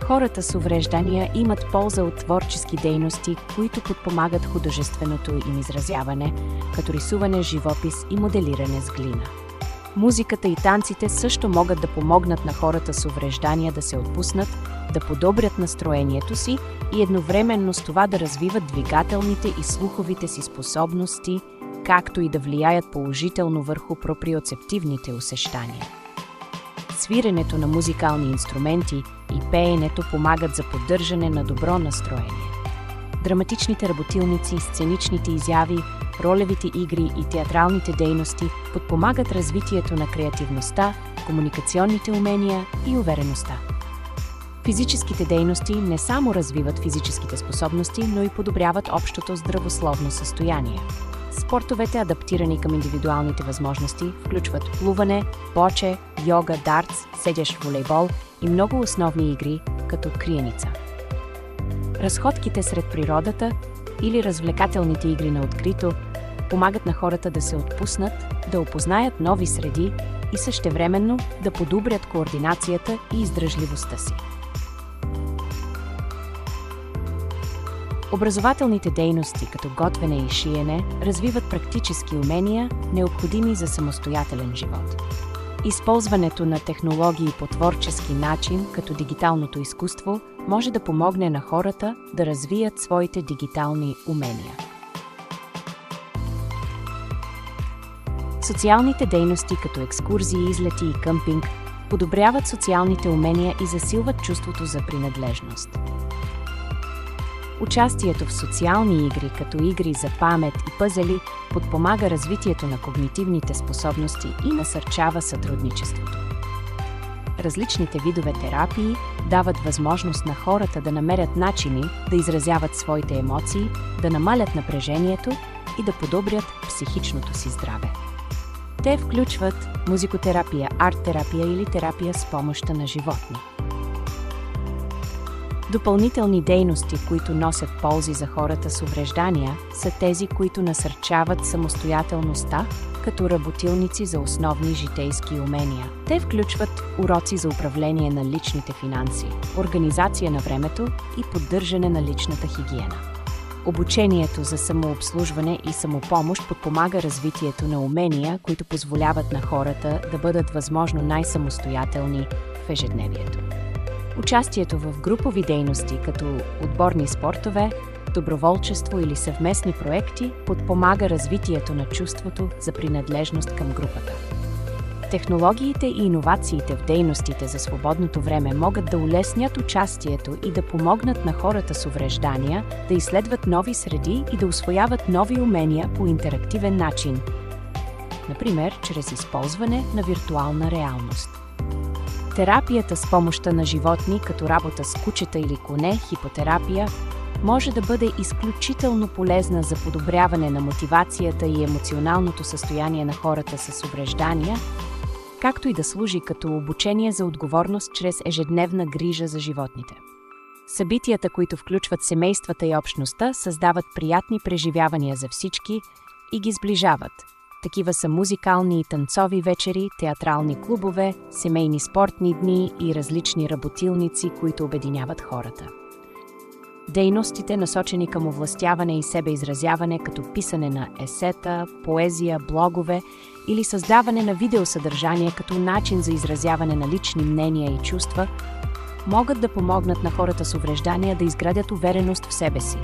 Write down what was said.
Хората с увреждания имат полза от творчески дейности, които подпомагат художественото им изразяване, като рисуване, живопис и моделиране с глина. Музиката и танците също могат да помогнат на хората с увреждания да се отпуснат, да подобрят настроението си и едновременно с това да развиват двигателните и слуховите си способности, както и да влияят положително върху проприоцептивните усещания. Свиренето на музикални инструменти и пеенето помагат за поддържане на добро настроение. Драматичните работилници, сценичните изяви, ролевите игри и театралните дейности подпомагат развитието на креативността, комуникационните умения и увереността. Физическите дейности не само развиват физическите способности, но и подобряват общото здравословно състояние. Спортовете, адаптирани към индивидуалните възможности, включват плуване, боче, йога, дартс, седящ волейбол и много основни игри, като криеница. Разходките сред природата или развлекателните игри на открито помагат на хората да се отпуснат, да опознаят нови среди и същевременно да подобрят координацията и издръжливостта си. Образователните дейности, като готвене и шиене, развиват практически умения, необходими за самостоятелен живот. Използването на технологии по творчески начин, като дигиталното изкуство, може да помогне на хората да развият своите дигитални умения. Социалните дейности, като екскурзии, излети и къмпинг, подобряват социалните умения и засилват чувството за принадлежност. Участието в социални игри, като игри за памет и пъзели, подпомага развитието на когнитивните способности и насърчава сътрудничеството. Различните видове терапии дават възможност на хората да намерят начини да изразяват своите емоции, да намалят напрежението и да подобрят психичното си здраве. Те включват музикотерапия, арт-терапия или терапия с помощта на животни. Допълнителни дейности, които носят ползи за хората с увреждания, са тези, които насърчават самостоятелността, като работилници за основни житейски умения. Те включват уроци за управление на личните финанси, организация на времето и поддържане на личната хигиена. Обучението за самообслужване и самопомощ подпомага развитието на умения, които позволяват на хората да бъдат възможно най-самостоятелни в ежедневието. Участието в групови дейности, като отборни спортове, доброволчество или съвместни проекти, подпомага развитието на чувството за принадлежност към групата. Технологиите и иновациите в дейностите за свободното време могат да улеснят участието и да помогнат на хората с увреждания да изследват нови среди и да усвояват нови умения по интерактивен начин, например, чрез използване на виртуална реалност. Терапията с помощта на животни, като работа с кучета или коне, хипотерапия, може да бъде изключително полезна за подобряване на мотивацията и емоционалното състояние на хората с увреждания, както и да служи като обучение за отговорност чрез ежедневна грижа за животните. Събитията, които включват семействата и общността, създават приятни преживявания за всички и ги сближават. Такива са музикални и танцови вечери, театрални клубове, семейни спортни дни и различни работилници, които обединяват хората. Дейностите, насочени към овластяване и себеизразяване, като писане на есета, поезия, блогове или създаване на видеосъдържание като начин за изразяване на лични мнения и чувства, могат да помогнат на хората с увреждания да изградят увереност в себе си,